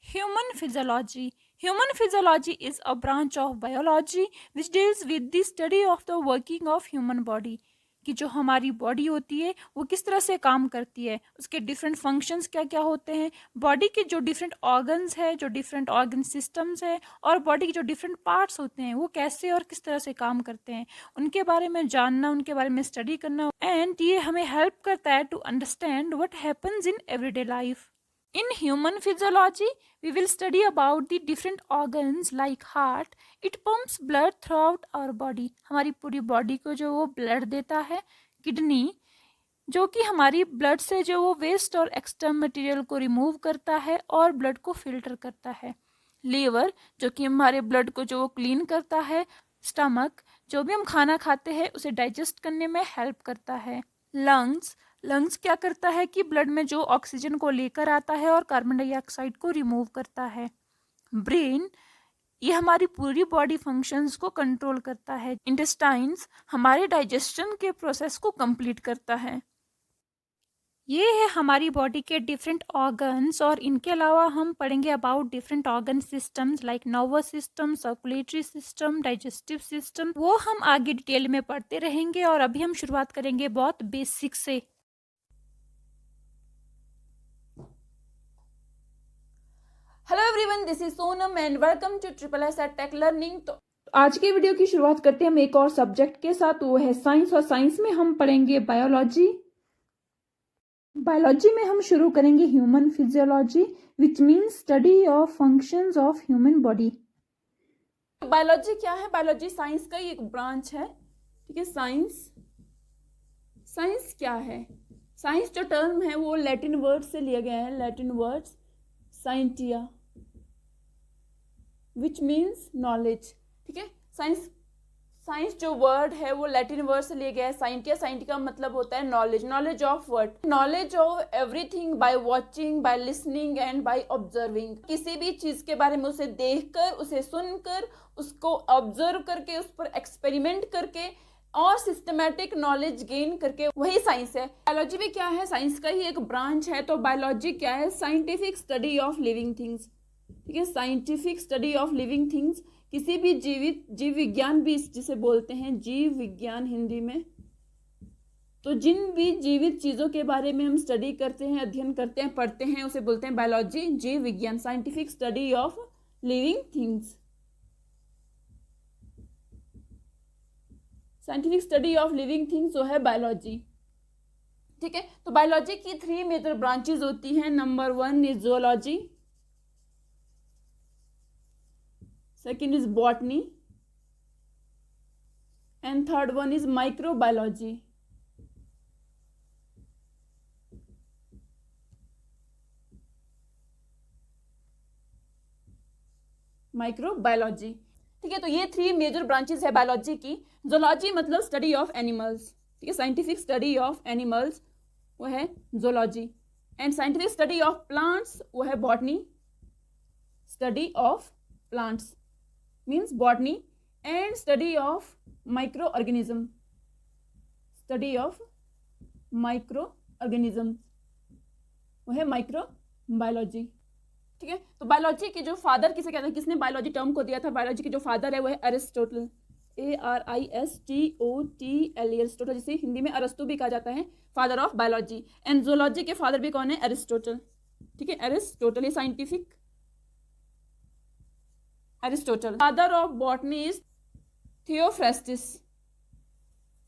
Human physiology. Human physiology is a branch of biology which deals with the study of the working of human body. कि जो हमारी body होती है वो किस तरह से काम करती है, उसके डिफरेंट फंक्शंस क्या क्या होते हैं, बॉडी के जो डिफरेंट ऑर्गन्स है, जो डिफरेंट ऑर्गन सिस्टम्स है और बॉडी के जो डिफरेंट पार्ट्स होते हैं वो कैसे और किस तरह से काम करते हैं, उनके बारे में जानना, उनके बारे में स्टडी करना। एंड ये हमें हेल्प करता है to understand what happens in everyday life. In human physiology, we will study about the different organs like heart. It pumps blood throughout our body. हमारी पूरी बॉडी को जो वो ब्लड देता है। किडनी जो कि हमारी ब्लड से जो वो वेस्ट और एक्स्ट्रा मटेरियल को रिमूव करता है और ब्लड को फिल्टर करता है। लीवर जो कि हमारे ब्लड को जो वो क्लीन करता है। स्टमक जो भी हम खाना खाते हैं उसे डाइजेस्ट करने में हेल्प करता है। लंग्स लंग्स क्या करता है कि ब्लड में जो ऑक्सीजन को लेकर आता है और कार्बन डाइऑक्साइड को रिमूव करता है। ब्रेन ये हमारी पूरी बॉडी फंक्शंस को कंट्रोल करता है। इंटेस्टाइन्स हमारे डाइजेशन के प्रोसेस को कंप्लीट करता है। ये है हमारी बॉडी के डिफरेंट ऑर्गन्स और इनके अलावा हम पढ़ेंगे about different organ systems like nervous system, circulatory system, digestive system. वो हम आगे डिटेल में पढ़ते रहेंगे और अभी हम शुरुआत करेंगे बहुत बेसिक से। Hello everyone, this is Sonam and welcome to triple S at tech learning. तो आज के वीडियो की शुरुआत करते हैं हम एक और सब्जेक्ट के साथ, वो है साइंस। और साइंस में हम पढ़ेंगे बायोलॉजी। बायोलॉजी में हम शुरू करेंगे human physiology which means study of functions of human body. Biology क्या है? बायोलॉजी साइंस का ही एक ब्रांच है। ठीक है, साइंस क्या है? साइंस जो टर्म है वो लैटिन वर्ड से लिया गया है। Latin words scientia which means knowledge. ठीक है, साइंस जो वर्ड है वो लैटिन वर्ड से लिया गया है। साइंटिया का मतलब होता है knowledge. Knowledge of what? Knowledge of everything by watching, by listening and by observing. किसी भी चीज के बारे में उसे देखकर, उसे सुनकर, उसको ऑब्जर्व करके, उस पर एक्सपेरिमेंट करके और सिस्टमैटिक नॉलेज गेन करके, वही साइंस है। बायोलॉजी भी क्या है? साइंस का ही एक ब्रांच है। तो बायोलॉजी क्या है? Scientific study of living things. ठीक है, scientific study of living things. किसी भी जीव विज्ञान भी जिसे बोलते हैं, जीव विज्ञान हिंदी में। तो जिन भी जीवित चीजों के बारे में हम स्टडी करते हैं, अध्ययन करते हैं, पढ़ते हैं, उसे बोलते हैं बायोलॉजी, जीव विज्ञान, scientific study of living things. Scientific study of living things जो है बायोलॉजी। ठीक है, तो बायोलॉजी की 3 मेजर ब्रांचेस होती हैं। Number 1 is zoology, second is botany and third one is microbiology. Microbiology. ठीक है, तो ये 3 मेजर ब्रांचेस है बायोलॉजी की। जूलॉजी मतलब स्टडी ऑफ एनिमल्स। ठीक है, साइंटिफिक स्टडी ऑफ एनिमल्स वो है zoology. And scientific study of plants वो है botany. Study of plants means botany. And study of micro organism, study of micro organism वो है माइक्रोबायोलॉजी। ठीक है, तो बायोलॉजी के जो फादर किसे कहते हैं, किसने बायोलॉजी टर्म को दिया था? बायोलॉजी के जो फादर है वो है अरिस्टोटल, ARISTOTL, अरिस्टोटल, जिसे हिंदी में अरस्तु भी कहा जाता है, father of biology. And zoology के फादर भी कौन है? अरिस्टोटल। ठीक है, अरिस्टोटल, ये scientific Aristotle. Father of botany is Theophrastus,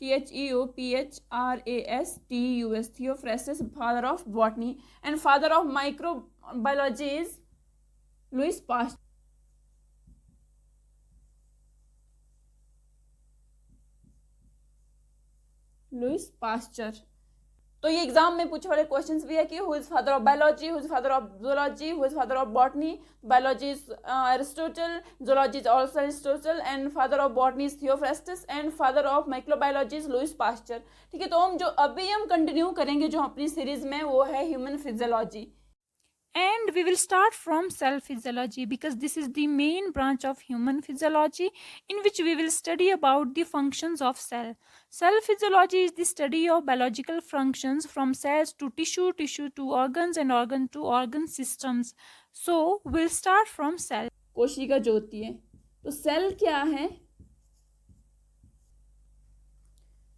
THEOPHRASTUS, Theophrastus, father of botany. And father of microbiology is Louis Pasteur. Louis Pasteur. तो ये एग्जाम में पूछे वाले क्वेश्चंस भी है कि who is father of biology, who is father of zoology, who is father of botany. Biology is Aristotle, zoology is also Aristotle, and father of botany is Theophrastus, and father of microbiology is Louis Pasteur. ठीक है, तो हम जो अभी हम continue करेंगे जो अपनी सीरीज में, वो है human physiology. And we will start from cell physiology because this is the main branch of human physiology in which we will study about the functions of cell. Cell physiology is the study of biological functions from cells to tissue, tissue to organs and organ to organ systems. So we'll start from cell. कोशिका जो होती है, तो cell क्या है?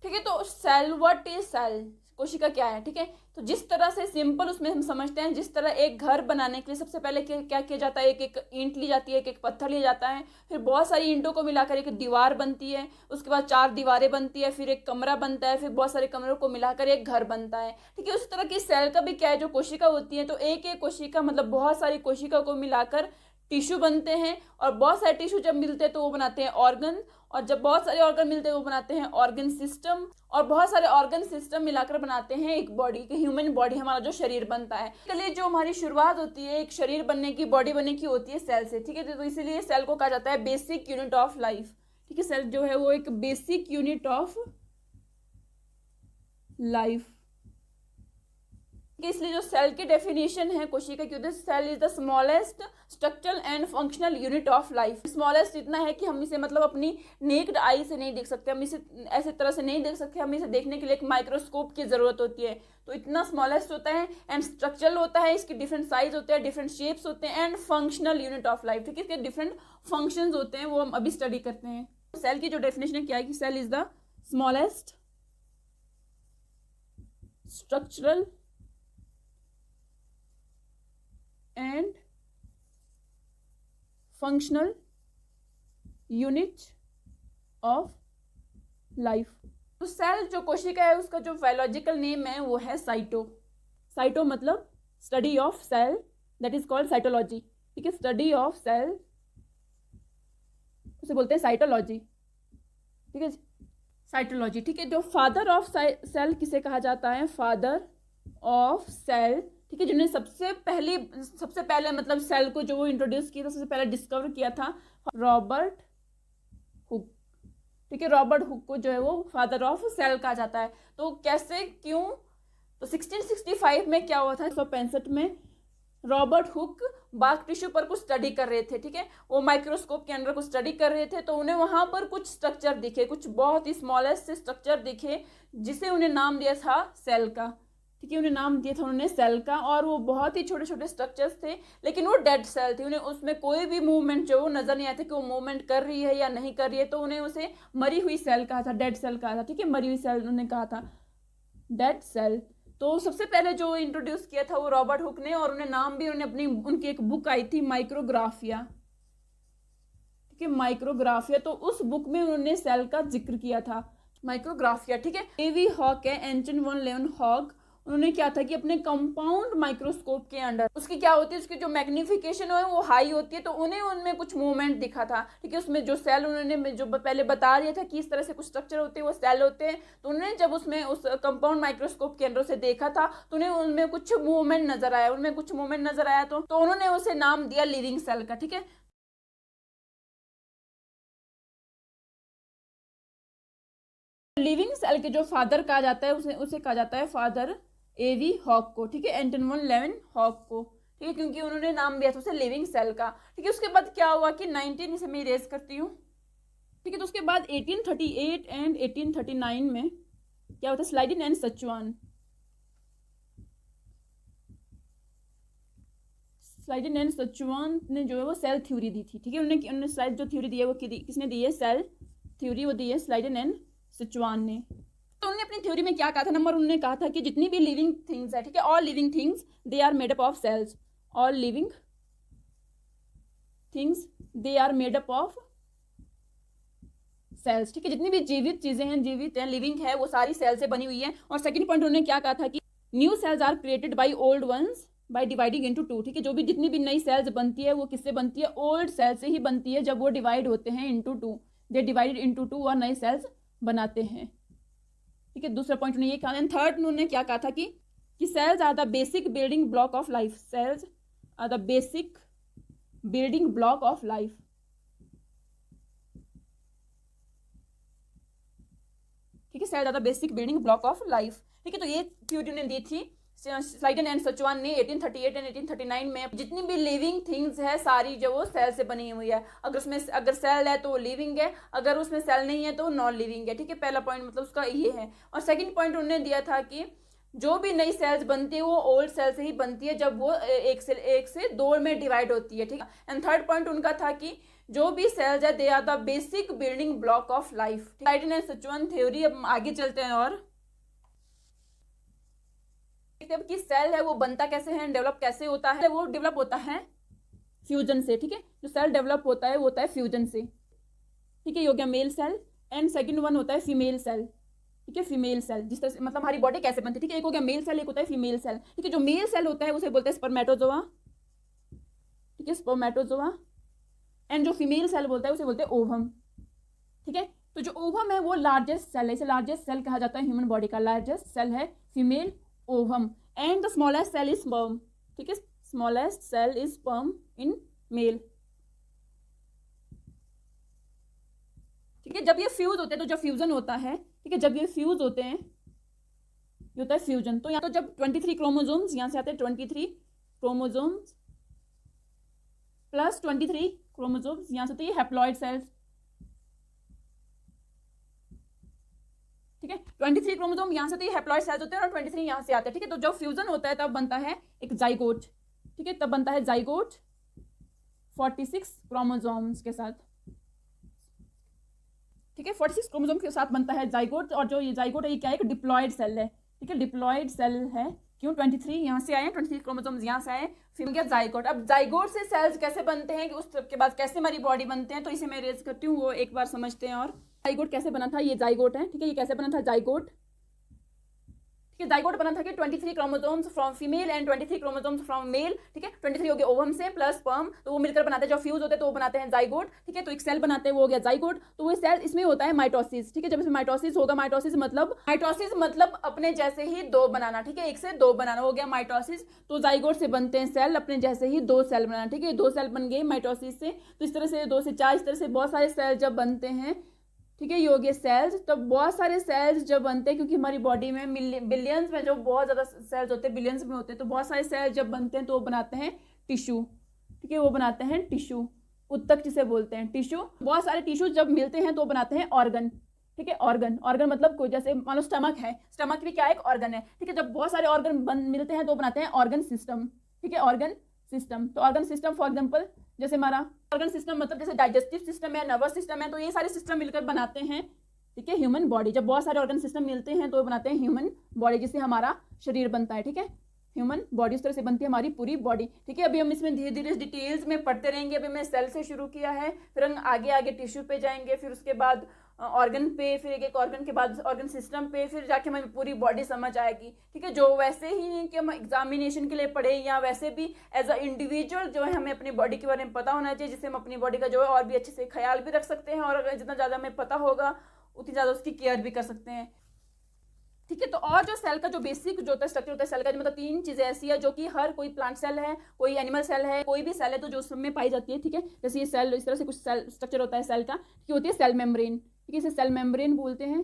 ठीक है, तो सेल, व्हाट इज सेल, कोशिका क्या है? ठीक है, तो जिस तरह से सिंपल उसमें हम समझते हैं, जिस तरह एक घर बनाने के लिए सबसे पहले क्या किया जाता है, एक एक ईंट ली जाती है, एक एक पत्थर लिया जाता है, फिर बहुत सारी ईंटों को मिलाकर एक दीवार बनती है, उसके बाद 4 दीवारें बनती है, फिर एक कमरा बनता है, फिर बहुत सारे कमरों को मिलाकर एक घर बनता है। ठीक है, उसी तरह की सेल का भी क्या है, जो कोशिका होती है, तो एक एक कोशिका मतलब बहुत सारी कोशिका को मिलाकर टिश्यू बनते हैं, और बहुत सारे टिश्यू जब मिलते हैं तो वो बनाते हैं ऑर्गन, और जब बहुत सारे ऑर्गन मिलते हैं वो बनाते हैं ऑर्गन सिस्टम, और बहुत सारे ऑर्गन सिस्टम मिलाकर बनाते हैं एक बॉडी, की ह्यूमन बॉडी, हमारा जो शरीर बनता है। चलिए, जो हमारी शुरुआत होती है एक शरीर बनने की, बॉडी बनने की, होती है सेल से। ठीक है, तो इसीलिए सेल को कहा जाता है बेसिक यूनिट ऑफ लाइफ। ठीक है, सेल जो है वो एक बेसिक यूनिट ऑफ लाइफ। इसलिए जो सेल की डेफिनेशन है कोशिका की, होती है cell is the smallest structural and functional unit of life. Smallest इतना है कि हम इसे मतलब अपनी नेक्ड आई से नहीं देख सकते, हम इसे ऐसे तरह से नहीं देख सकते, हम इसे देखने के लिए एक माइक्रोस्कोप की जरूरत होती है। तो इतना स्मॉलेस्ट होता है, एंड स्ट्रक्चरल होता है, इसके डिफरेंट साइज होते हैं, डिफरेंट शेप्स होते हैं, and functional unit of life. ठीक है, इसके डिफरेंट फंक्शंस होते हैं, वो हम अभी स्टडी करते हैं। सेल की जो डेफिनेशन है क्या है कि cell is the smallest structural and functional unit of life। तो सेल जो कोशिका है उसका जो बायोलॉजिकल नेम है वो है साइटो। साइटो मतलब study of cell, that is called cytology. ठीक है, स्टडी ऑफ सेल उसे बोलते हैं साइटोलॉजी। ठीक है, साइटोलॉजी। ठीक है, जो फादर ऑफ सेल किसे कहा जाता है? Father of cell. ठीक है, जिन्होंने सबसे पहले मतलब सेल को जो वो इंट्रोड्यूस किया था, सबसे पहले डिस्कवर किया था, रॉबर्ट हुक। ठीक है, रॉबर्ट हुक को जो है वो फादर ऑफ सेल कहा जाता है। तो कैसे, क्यों? तो 1665 में क्या हुआ था, 1965 में रॉबर्ट हुक बाघ टिश्यू पर कुछ स्टडी कर रहे थे। ठीक है, वो माइक्रोस्कोप के अंदर कुछ स्टडी कर रहे थे, तो उन्हें वहां पर कुछ स्ट्रक्चर दिखे, कुछ बहुत ही स्मॉलेस्ट से स्ट्रक्चर दिखे, जिसे उन्हें नाम दिया था सेल का। ठीक है, उन्हें नाम दिया था उन्होंने सेल का, और वो बहुत ही छोटे छोटे स्ट्रक्चर्स थे, लेकिन वो डेड सेल थी, उन्हें उसमें कोई भी मूवमेंट जो वो नजर नहीं आती कि वो मूवमेंट कर रही है या नहीं कर रही है, तो उन्हें उसे मरी हुई सेल कहा था, डेड सेल कहा था। ठीक है, मरी हुई सेल उन्होंने कहा था, डेड सेल। तो सबसे पहले जो इंट्रोड्यूस किया था वो रॉबर्ट हुक ने, और उन्हें नाम भी उन्हें उनकी एक बुक आई थी माइक्रोग्राफिया। ठीक है, माइक्रोग्राफिया, तो उस बुक में उन्होंने सेल का जिक्र किया था, माइक्रोग्राफिया। ठीक है, एवी हॉक है, एंटन वन लेवन हॉक, उन्होंने क्या था कि अपने कंपाउंड माइक्रोस्कोप के अंडर उसकी क्या होती है, उसकी जो मैग्निफिकेशन है वो हाई होती है, तो उन्हें उनमें कुछ मूवमेंट दिखा था। ठीक है, उसमें जो सेल उन्होंने जो पहले बता दिया था कि इस तरह से कुछ स्ट्रक्चर होते हैं, वो सेल होते हैं, तो उन्होंने जब उसमें उस कंपाउंड माइक्रोस्कोप के अंदर से देखा था, तो उन्हें उनमें कुछ मूवमेंट नजर आया, तो उन्होंने उसे नाम दिया लिविंग सेल का। ठीक है, लिविंग सेल के जो फादर कहा जाता है उसे कहा जाता है फादर एवी हॉक को। ठीक है, एंटन वन लेवन हॉक को। ठीक है, क्योंकि उन्होंने नाम दिया था उसे लिविंग सेल का। ठीक है, उसके बाद क्या हुआ कि 19 इसे मैं इरेज करती हूँ। ठीक है, तो उसके बाद 1838 एंड 1839 में क्या होता है, स्लाइडिन एंड सचुआन। स्लाइडिन एंड सचुआन ने जो है वो सेल थ्योरी दी थी। ठीक है, उन्होंने सेल जो थ्योरी दी है वो किसने दी है? सेल थ्योरी वो दी है स्लाइडिन एंड सचुआन ने। तो उन्होंने अपनी थ्योरी में क्या कहा था? नंबर उन्होंने कहा था कि जितनी भी लिविंग थिंग्स है, ठीक है, all living things they are made up of cells. All living things they are made up of cells. ठीक है, जितनी भी जीवित चीजें हैं, जीवित हैं, लिविंग है, वो सारी सेल से बनी हुई है। और सेकंड पॉइंट उन्होंने क्या कहा था कि new cells are created by old ones by dividing into two. ठीक है, जो भी जितनी भी नई सेल्स बनती है वो किससे बनती है? ओल्ड सेल से ही बनती है। जब वो डिवाइड होते हैं into two, they divided into two, और नई सेल्स बनाते हैं। ठीक है, दूसरा पॉइंट उन्होंने ये कहा। एंड थर्ड उन्होंने क्या कहा था कि cells are the basic building block of life. Cells are the basic building block of life. ठीक है, cells are the basic building block of life. ठीक है, तो ये थ्योरी ने दी थी स्लाइडन एंड सचुआन ने 1838 एंड 1839 में। जितनी भी लिविंग थिंग्स है सारी जो वो सेल से बनी हुई है। अगर सेल है तो वो लिविंग है, अगर उसमें सेल नहीं है तो नॉन लिविंग है। ठीक है, पहला पॉइंट मतलब उसका ये है। और सेकंड पॉइंट उन्होंने दिया था कि जो भी नई सेल्स बनती है वो ओल्ड सेल से ही बनती है, जब वो एक से दो में डिवाइड होती है, ठीक है। एंड थर्ड पॉइंट उनका था कि जो भी सेल्स है they are the basic building block of life. सचुअन थ्योरी। अब आगे चलते हैं और अब कि सेल है वो बनता कैसे है, डेवलप कैसे होता है। वो डेवलप होता है फ्यूजन से, ठीक है। जो सेल डेवलप होता है वो होता है फ्यूजन से, ठीक है। ये हो गया male cell. And second one होता है फीमेल सेल, ठीक है। फीमेल सेल जिस तरह से मतलब हमारी बॉडी कैसे बनती है, ठीक है। एक हो गया मेल सेल, एक होता है फीमेल सेल, ठीक है। जो मेल सेल होता है उसे बोलते हैं स्पर्मेटोजोआ, ठीक है, स्पर्मेटोजोआ। एंड जो फीमेल सेल बोलता है उसे बोलते हैं ओवम, ठीक है। तो जो ओवम है वो लार्जेस्ट सेल है, इसे लार्जेस्ट सेल कहा जाता है ह्यूमन बॉडी का। लार्जेस्ट सेल है female ovum. And the smallest cell is sperm, ठीक है। Smallest cell is sperm in male, ठीक है। जब ये फ्यूज होते हैं तो जब फ्यूजन होता है, ठीक है, जब ये फ्यूज होते हैं ये होता है फ्यूजन। तो यहाँ तो जब 23 क्रोमोसोम्स यहाँ से आते हैं, 23 क्रोमोसोम्स प्लस 23 क्रोमोसोम्स यहाँ से होते हैं हैप्लॉइड सेल्स, ठीक है। 23 क्रोमोसोम यहाँ से तो ये हैप्लॉइड सेल्स होते हैं और 23 यहाँ से आते हैं, ठीक है। तो जब फ्यूजन होता है तब बनता है एक जाइगोट, ठीक है। तब बनता है जाइगोट 46 क्रोमोसोम्स के साथ, ठीक है। 46 क्रोमोसोम के साथ बनता है जाइगोट। और जो ये जाइगोट है ये क्या है, एक डिप्लॉइड सेल है, ठीक है। डिप्लॉइड सेल है, क्यों 23 यहाँ से आए, 23 क्रोमोसोम्स यहाँ से आए, फिर क्या जाइगोट। अब जाइगोट से सेल्स कैसे बनते हैं, उसके बाद कैसे हमारी बॉडी बनते हैं, तो इसे मैं रेज करती हूँ, वो एक बार समझते हैं। और जाइगोट कैसे बना था, ये जाइगोट है, ठीक है। ये कैसे बना था जाइगोट, ठीक है। जाइगोट बना था कि 23 chromosomes from female and 23 chromosomes from male, ठीक है। 23 हो गया ओवम से प्लस स्पर्म, तो वो मिलकर बनाते हैं, जो फ्यूज होते हैं तो वो बनाते हैं जाइगोट, ठीक है। तो एक सेल बनाते हैं, वो हो गया जाइगोट। तो वो सेल इसमें होता है माइटोसिस, ठीक है। जब इसमें माइटोसिस होगा, माइटोसिस मतलब अपने जैसे ही दो बनाना, ठीक है। एक से दो बनाना हो गया माइटोसिस। तो जाइगोट से बनते हैं सेल, अपने जैसे ही दो सेल बनाना, ठीक है। दो सेल बन गए माइटोसिस से। तो इस तरह से 2 से 4 इस तरह से बहुत सारे सेल जब बनते हैं, ठीक है। ये हो गए सेल्स। तो बहुत सारे सेल्स जब बनते हैं, क्योंकि हमारी बॉडी में बिलियंस में जो बहुत ज़्यादा सेल्स होते हैं, बिलियंस में होते हैं, तो बहुत सारे सेल्स जब बनते हैं तो वो बनाते हैं टिश्यू, ठीक है। वो बनाते हैं टिश्यू, उत्तक जिसे बोलते हैं टिश्यू। बहुत सारे टिश्यू जब मिलते हैं तो बनाते हैं ऑर्गन, ठीक है। ऑर्गन मतलब कोई, जैसे मान लो स्टमक है, स्टमक भी क्या एक ऑर्गन है, ठीक है। जब बहुत सारे ऑर्गन मिलते हैं तो बनाते हैं ऑर्गन सिस्टम, ठीक है। Organ system. तो ऑर्गन सिस्टम फॉर एग्जाम्पल जैसे हमारा ऑर्गन सिस्टम मतलब जैसे डाइजेस्टिव सिस्टम है, नर्वस सिस्टम है, तो ये सारे सिस्टम मिलकर बनाते हैं, ठीक है, ह्यूमन बॉडी। जब बहुत सारे ऑर्गन सिस्टम मिलते हैं तो बनाते हैं ह्यूमन बॉडी, जिससे हमारा शरीर बनता है, ठीक है। ह्यूमन बॉडी इस तरह से बनती है हमारी पूरी बॉडी, ठीक है। अभी हम इसमें धीरे धीरे डिटेल्स में पढ़ते रहेंगे। अभी मैं सेल से शुरू किया है, फिर हम आगे आगे टिश्यू पे जाएंगे, फिर उसके बाद ऑर्गन पे, फिर एक ऑर्गन के बाद ऑर्गन सिस्टम पे, फिर जाके हमें पूरी बॉडी समझ आएगी, ठीक है। जो वैसे ही नहीं कि हम एग्जामिनेशन के लिए पढ़े, या वैसे भी एज अ इंडिविजुअल जो है हमें अपनी बॉडी के बारे में पता होना चाहिए, जिससे हम अपनी बॉडी का जो है और भी अच्छे से ख्याल भी रख सकते हैं, और जितना ज़्यादा हमें पता होगा उतनी ज़्यादा उसकी केयर भी कर सकते हैं, ठीक है। तो और जो सेल का जो बेसिक जो होता है स्ट्रक्चर होता है सेल का, मतलब 3 चीज़ें ऐसी है जो कि हर कोई प्लांट सेल है, कोई एनिमल सेल है, कोई भी सेल है तो जो उसमें पाई जाती है, ठीक है। जैसे ये सेल, इस तरह से कुछ सेल स्ट्रक्चर होता है सेल का, कि होती है सेल मेम्ब्रेन, ठीक है। इसे सेल मेम्ब्रेन बोलते हैं,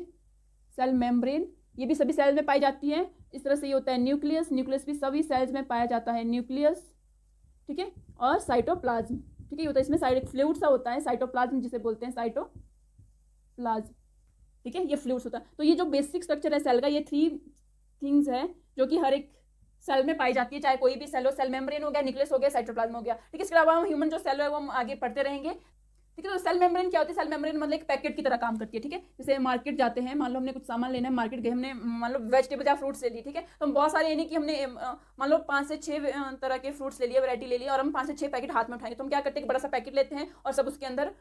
सेल मेम्ब्रेन। ये भी सभी सेल में पाई जाती है। इस तरह से ये होता है न्यूक्लियस, न्यूक्लियस भी सभी सेल्स में पाया जाता है, न्यूक्लियस, ठीक है। और साइटोप्लाज्म, ठीक है। ये होता है इसमें साइड फ्लूइड सा होता है, साइटोप्लाज्म जिसे बोलते हैं, साइटोप्लाज्म, ठीक है। ये फ्लूइड्स होता है। तो ये जो बेसिक स्ट्रक्चर है सेल का, ये 3 थिंग्स है जो कि हर एक सेल में पाई जाती है, चाहे कोई भी सेल हो। सेल मेम्ब्रेन हो गया, न्यूक्लियस हो गया, साइटोप्लाज्म हो गया, ठीक है। इसके अलावा हम ह्यूमन जो सेल है वो हम आगे पढ़ते रहेंगे, ठीक है। तो सेल मेम्ब्रेन क्या होती है, सेल मेम्ब्रेन मतलब एक पैकेट की तरह काम करती है, ठीक है। जैसे मार्केट जाते हैं, मान लो हमने कुछ सामान लेना है, मार्केट गए, हमने मान लो वेजिटेबल या फ्रूट्स ले ली, ठीक है। तो हम बहुत सारे, यानी कि हमने मान लो 5 से 6 तरह के फ्रूट्स ले लिए, वैरायटी ले ली, और हम 5 से 6 पैकेट हाथ में उठाएंगे, तो हम क्या करते हैं, एक बड़ा सा पैकेट लेते हैं और सब उसके अंदर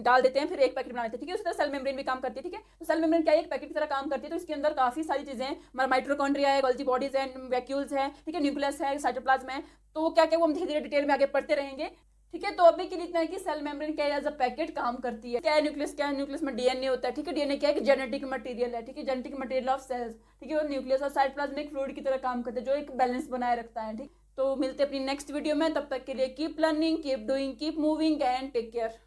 डाल देते हैं, फिर एक पैकेट बना लेते हैं, ठीक है। उसी तरह सेल मेम्ब्रेन भी काम करती है, ठीक है। तो सेल मेम्ब्रेन क्या है, एक पैकेट की तरह काम करती है। तो इसके अंदर काफी सारी चीजें हैं, माइटोकॉन्ड्रिया है, गोल्जी बॉडीज है, वैक्यूल्स है, ठीक है, न्यूक्लियस है, साइटोप्लाज्म है। तो क्या क्या वो हम धीरे धीरे डिटेल में आगे पढ़ते रहेंगे, ठीक है। तो अभी के लिए इतना है कि सेल मेम्ब्रेन क्या एज अ पैकेट काम करती है। क्या है न्यूक्लियस, क्या है न्यूक्लियस में डीएनए होता है, ठीक है। डीएनए क्या है, जेनेटिक मटेरियल है, ठीक है, जेनेटिक मटेरियल ऑफ सेल्स, ठीक है। और न्यूक्लियस और साइटोप्लाज्म एक फ्लूइड की तरह काम करते हैं जो एक बैलेंस बनाए रखता है, ठीक। तो मिलते हैं अपनी नेक्स्ट वीडियो में, तब तक के लिए keep learning, keep doing, keep moving and take care.